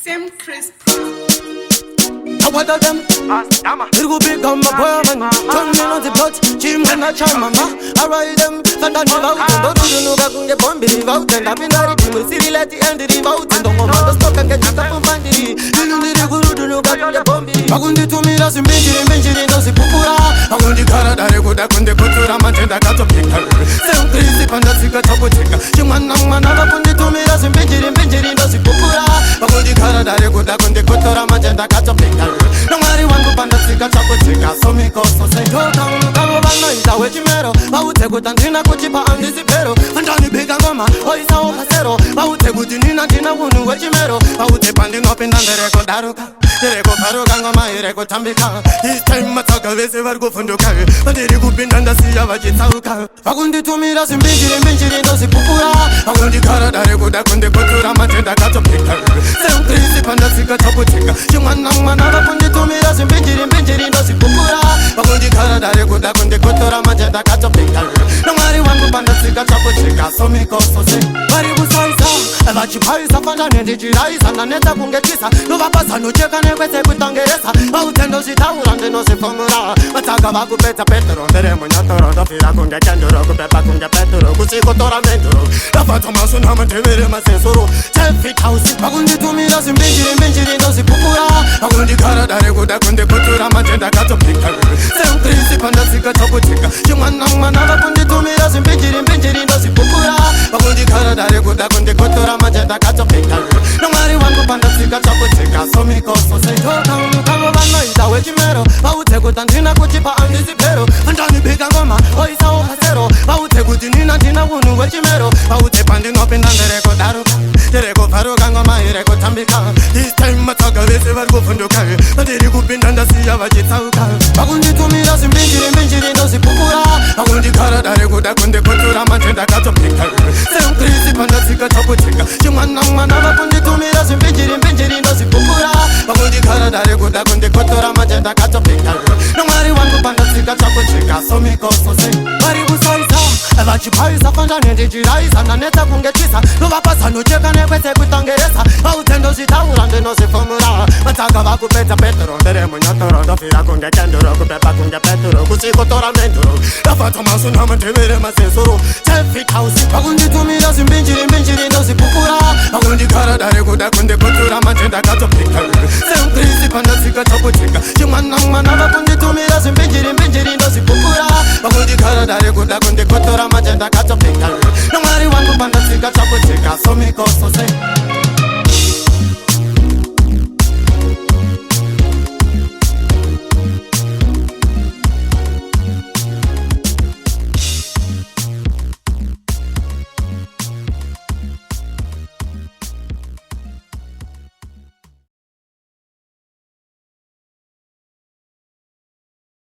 Sam Chris What of them? Irgu bigam maboyaman Chonne no zipot Chimwe na chamama Arroy them Sanda ni vauten Dodu nuga kunge bombiri vauten Dabinari timu siri leti endiri vauten Dongo mando stoka nge chata pumbandiri Ilundiri gurudu nuga kunge bombiri Magundi tumira simbinjiri mbinjiri Dosi pupura Magundi kara dare kuda kunde kutura Manchenda kato pika Sem krisi panda sika topo chika Chimwana mwana Magundi tumira simbinjiri mbinjiri Dosi pupura Magundi kara dare kuda kunde kutura Manchenda kato pika Nongari wangu panda sika chapo chika Somi koso se Kangu bana ita wechimero Baute kutantina kuchipa andisi pero Andani biga ngoma Oisa okasero Baute kutinina tina wunu wechimero Baute pandi nopi nandereko daruka Dereko paruka ngoma ireko tambika This time mataka vese vargo funduka Bandiri kupindanda siya vachitauka Vakundi tumira simbinjiri mbinjiri Ndosi pupura Vakundi kara dare kuda kunde kutura Matenda kato pika Sem krisi panda sika chapo chika Shimwana mwana vakundi tumira simbinjiri mbinjiri Ndosi pupura Vakundi kara dare kuda kunde kutura Matenda kato pika Nongari wangu panda sika chapo chika Somi koso se Vari busaisa Vachipaisa fanda nendijiraisa Naneta kungetisa Nuvapasa nucheka nekwese kutangeresa Vautendo zitaura ndeno zifomura Mataka vakupeta petro Ndere munyatoro Ndofira kunge kenduro Kupepa kunge petro Kusikotora menduro Rafato masuna mtevere masensuru Selfie house Vakundi tumira simbinjiri mbinjiri Ndosi pupura Vakundi kara dare kuda kunde kutura Matenda kato pika Sem krisi panda sika topo chika Shimwana mwana vakundi tumira simbinjiri mbinjiri Ndosi pupura Vakundi kara dare kuda kunde kutura Matenda kato pika Nongari wangu panda sika chapo chika Somi koso se Kangu bana ita wechimero Baute kutantina kuchipa andisi pero Andani biga ngoma Oisa okasero Baute kutinina tina wunu wechimero Baute pandi nopi nandereko daruka Dereko paruka ngoma ireko tambika This time mataka vese vargo funduka Bandiri kupindanda siya vachitauka Bakundi tumira simbinjiri mbinjiri Ndosi pupura Bakundi kara dare kuda kunde kutura Matenda kato pika Sem krisi panda sika chapo chika Shimwana mwana vakundi tumira simbinjiri mbinjiri Ndosi pupura Bakundi kara dare kuda kunde kutura Matenda kato pika Nongari wangu panda sika chapo chika Somi koso se Vari busaisa Vachipaisa fanda nendijiraisa Naneta kungetisa Nuvapasa nucheka nekwese kutangeresa Vautendo zitaura ndeno zifomura Mataka vakupeta petro Ndere munyatoro Ndofira kunge kenduro Kupepa kunge petro Kusikotora menduro Rafato masuna mtevere masensuru Selfie house Vakundi tumira simbinjiri mbinjiri Ndosi pupura Vakundi kara dare kuda kunde kutura Matenda kato pika Sem krisi panda sika chapo chika Shimwana mwana vakundi tumira simbinjiri mbinjiri Ndosi pupura Vakundi kara dare kuda kunde kutura Matenda kato pika Nongari wangu panda sika chapo chika Somi koso se